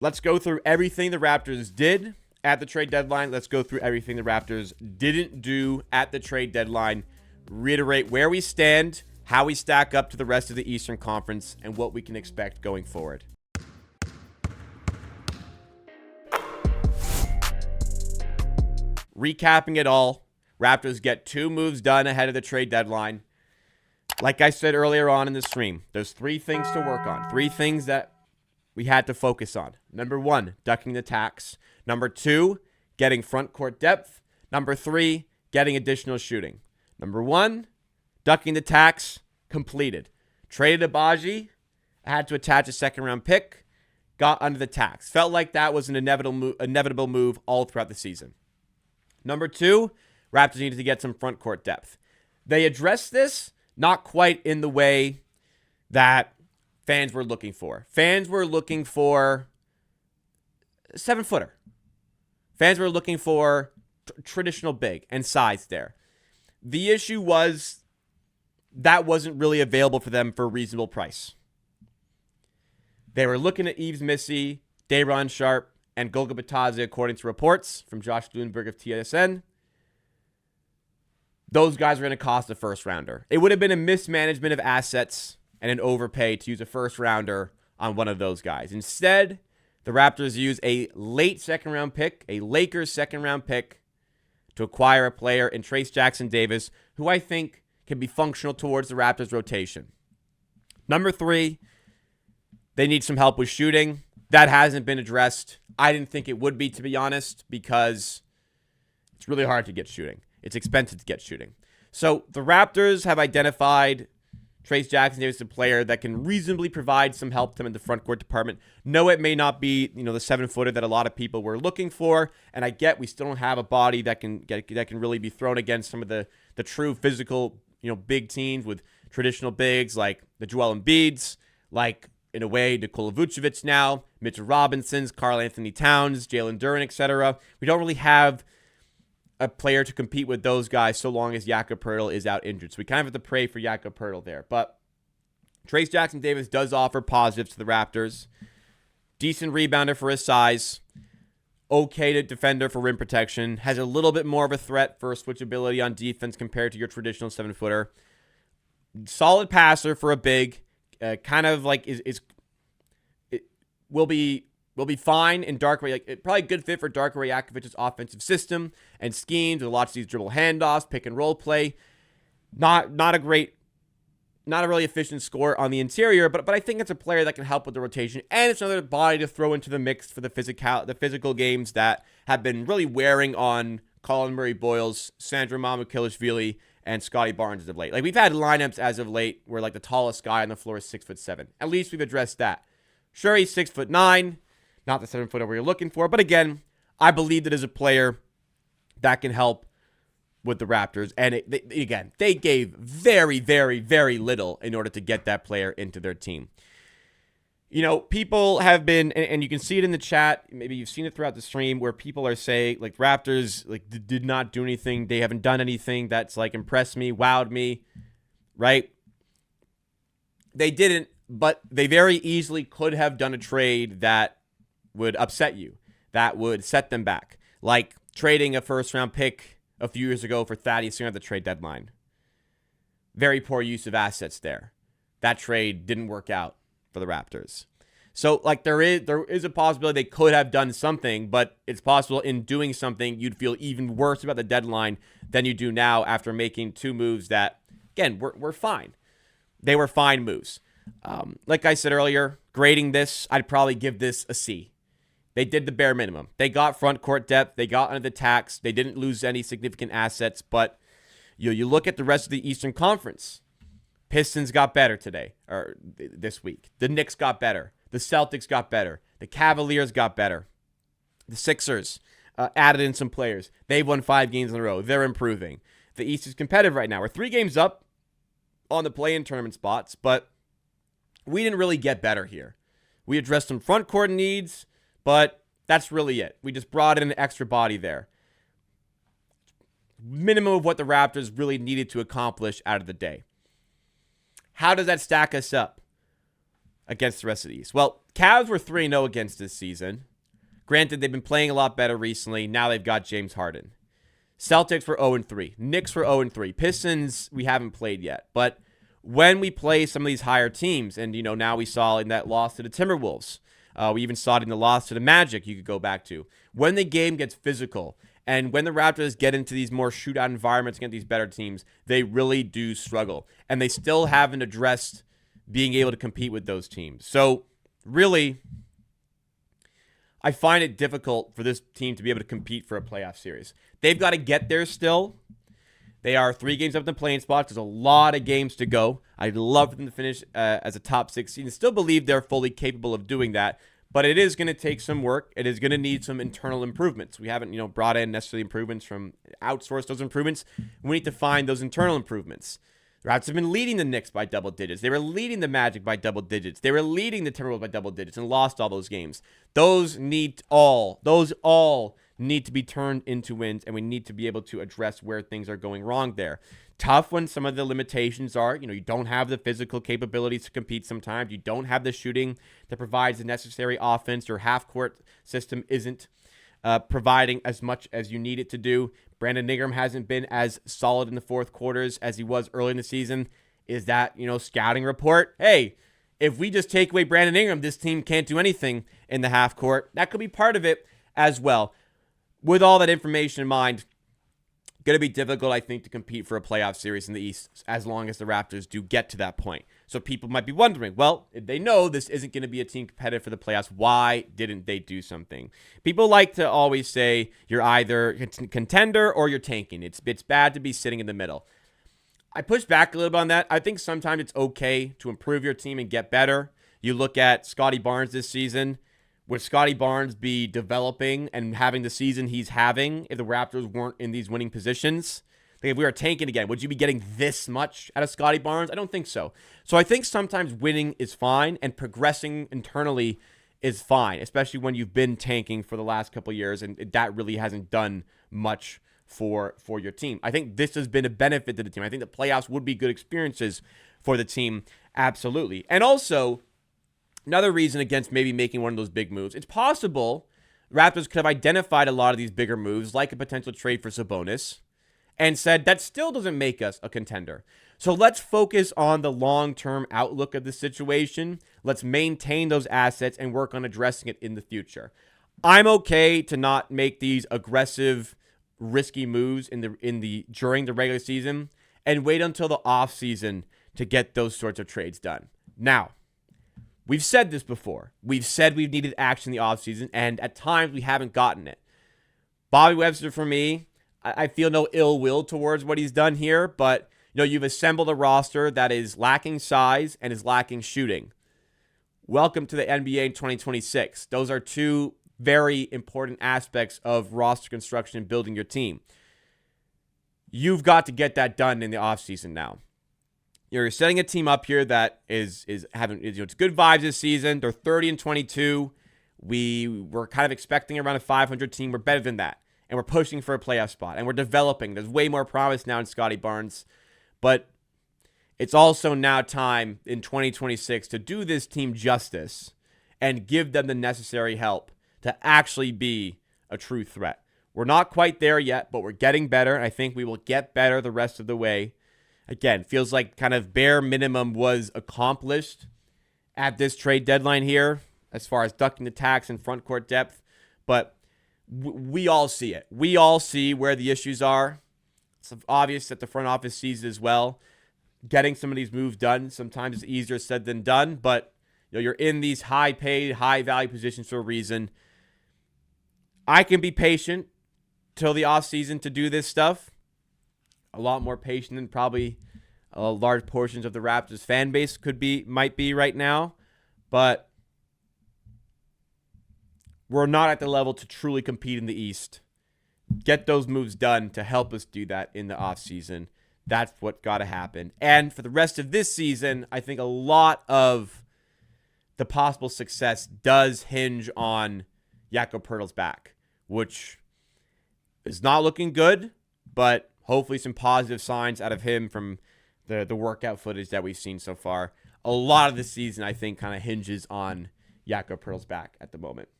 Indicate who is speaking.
Speaker 1: let's go through everything the Raptors did at the trade deadline. Let's go through everything the Raptors didn't do at the trade deadline. Reiterate where we stand, how we stack up to the rest of the Eastern Conference, and what we can expect going forward. Recapping it all, Raptors get 2 moves done ahead of the trade deadline. Like I said earlier on in the stream, there's 3 things to work on. 3 things that we had to focus on. Number 1, ducking the tax. Number 2, getting front court depth. Number 3, getting additional shooting. Number 1, ducking the tax, completed. Traded Agbaji, had to attach a second-round pick, got under the tax. Felt like that was an inevitable move all throughout the season. Number 2, Raptors needed to get some front court depth. They addressed this not quite in the way that fans were looking for. Fans were looking for a 7-footer. Fans were looking for traditional big and size there. The issue was that wasn't really available for them for a reasonable price. They were looking at Yves Missy, Day'Ron Sharpe, and Goga Bitadze, according to reports from Josh Bloomberg of TSN. Those guys were going to cost a first-rounder. It would have been a mismanagement of assets and an overpay to use a first-rounder on one of those guys. Instead, the Raptors use a late second-round pick, a Lakers second-round pick, to acquire a player in Trayce Jackson-Davis, who I think can be functional towards the Raptors' rotation. Number 3, they need some help with shooting. That hasn't been addressed. I didn't think it would be, to be honest, because it's really hard to get shooting. It's expensive to get shooting. So the Raptors have identified Trayce Jackson-Davis as a player that can reasonably provide some help to them in the front court department. No, it may not be, the 7-footer that a lot of people were looking for, and I get we still don't have a body that can really be thrown against some of the true physical, big teams with traditional bigs like the Joel Embiids, like in a way Nikola Vucevic now, Mitchell Robinsons, Karl Anthony Towns, Jalen Duren, etc. We don't really have a player to compete with those guys so long as Jakob Poeltl is out injured. So we kind of have to pray for Jakob Poeltl there. But Trayce Jackson-Davis does offer positives to the Raptors. Decent rebounder for his size. Okay to defender for rim protection. Has a little bit more of a threat for switchability on defense compared to your traditional 7-footer. Solid passer for a big. Kind of like will be fine in Darko. Probably a good fit for Darko Rajakovic's offensive system and schemes with lots of these dribble handoffs, pick and roll play. Not a really efficient scorer on the interior, but I think it's a player that can help with the rotation, and it's another body to throw into the mix for the physical games that have been really wearing on Colin Murray-Boyles, Sandro Mamukelashvili, and Scotty Barnes as of late. We've had lineups as of late where the tallest guy on the floor is 6'7". At least we've addressed that. Sure, he's 6'9", not the 7-footer we're looking for, but again, I believe that is a player that can help with the Raptors. And they gave very, very, very little in order to get that player into their team. People have been, and you can see it in the chat, maybe you've seen it throughout the stream, where people are saying, Raptors, did not do anything. They haven't done anything that's, impressed me, wowed me, right? They didn't, but they very easily could have done a trade that would upset you, that would set them back. Like trading a first-round pick a few years ago for Thaddeus Young at the trade deadline. Very poor use of assets there. That trade didn't work out for the Raptors. So, there is a possibility they could have done something, but it's possible in doing something you'd feel even worse about the deadline than you do now after making 2 moves that, again, were fine. They were fine moves. Like I said earlier, grading this, I'd probably give this a C. They did the bare minimum. They got front court depth. They got under the tax. They didn't lose any significant assets, but you look at the rest of the Eastern Conference. Pistons got better today, or this week. The Knicks got better. The Celtics got better. The Cavaliers got better. The Sixers added in some players. They've won 5 games in a row. They're improving. The East is competitive right now. We're 3 games up on the play-in tournament spots, but we didn't really get better here. We addressed some front court needs, but that's really it. We just brought in an extra body there. Minimum of what the Raptors really needed to accomplish out of the day. How does that stack us up against the rest of the East? Well, Cavs were 3-0 against this season. Granted, they've been playing a lot better recently. Now they've got James Harden. Celtics were 0-3. Knicks were 0-3. Pistons, we haven't played yet. But when we play some of these higher teams, and, now we saw in that loss to the Timberwolves, we even saw it in the loss to the Magic you could go back to. When the game gets physical, and when the Raptors get into these more shootout environments against these better teams, they really do struggle. And they still haven't addressed being able to compete with those teams. So, really, I find it difficult for this team to be able to compete for a playoff series. They've got to get there still. They are 3 games up in the playing spots. There's a lot of games to go. I'd love for them to finish as a top 6 seed and still believe they're fully capable of doing that. But it is going to take some work. It is going to need some internal improvements. We haven't, brought in necessarily improvements from outsourced those improvements. We need to find those internal improvements. The Raptors have been leading the Knicks by double digits. They were leading the Magic by double digits. They were leading the Timberwolves by double digits and lost all those games. Those all need to be turned into wins, and we need to be able to address where things are going wrong there. Tough when some of the limitations are, you don't have the physical capabilities to compete sometimes. You don't have the shooting that provides the necessary offense. Your half-court system isn't providing as much as you need it to do. Brandon Ingram hasn't been as solid in the fourth quarters as he was early in the season. Is that, scouting report? Hey, if we just take away Brandon Ingram, this team can't do anything in the half court. That could be part of it as well. With all that information in mind, going to be difficult, I think, to compete for a playoff series in the East as long as the Raptors do get to that point. So people might be wondering, well, if they know this isn't going to be a team competitive for the playoffs, why didn't they do something? People like to always say you're either a contender or you're tanking. It's bad to be sitting in the middle. I push back a little bit on that. I think sometimes it's okay to improve your team and get better. You look at Scotty Barnes this season. Would Scotty Barnes be developing and having the season he's having if the Raptors weren't in these winning positions? Like if we were tanking again, would you be getting this much out of Scotty Barnes? I don't think so. So I think sometimes winning is fine and progressing internally is fine, especially when you've been tanking for the last couple of years and that really hasn't done much for your team. I think this has been a benefit to the team. I think the playoffs would be good experiences for the team, absolutely. And also, another reason against maybe making one of those big moves, it's possible Raptors could have identified a lot of these bigger moves, like a potential trade for Sabonis, and said that still doesn't make us a contender. So let's focus on the long-term outlook of the situation. Let's maintain those assets and work on addressing it in the future. I'm okay to not make these aggressive, risky moves during the regular season and wait until the offseason to get those sorts of trades done. Now, we've said this before. We've said we've needed action in the offseason, and at times we haven't gotten it. Bobby Webster, for me, I feel no ill will towards what he's done here, but you've assembled a roster that is lacking size and is lacking shooting. Welcome to the NBA in 2026. Those are two very important aspects of roster construction and building your team. You've got to get that done in the offseason now. You're setting a team up here that is having it's good vibes this season. They're 30-22. We were kind of expecting around a 500 team. We're better than that. And we're pushing for a playoff spot. And we're developing. There's way more promise now in Scotty Barnes. But it's also now time in 2026 to do this team justice and give them the necessary help to actually be a true threat. We're not quite there yet, but we're getting better. And I think we will get better the rest of the way. Again, feels like kind of bare minimum was accomplished at this trade deadline here as far as ducking the tax and front court depth. But we all see it. We all see where the issues are. It's obvious that the front office sees it as well. Getting some of these moves done sometimes is easier said than done, but you're in these high-paid, high-value positions for a reason. I can be patient till the offseason to do this stuff. A lot more patient than probably large portions of the Raptors fan base might be right now, but we're not at the level to truly compete in the East. Get those moves done to help us do that in the offseason. That's what got to happen. And for the rest of this season, I think a lot of the possible success does hinge on Jakob Poeltl's back, which is not looking good, but hopefully some positive signs out of him from the workout footage that we've seen so far. A lot of the season, I think, kind of hinges on Jakob Poeltl's back at the moment.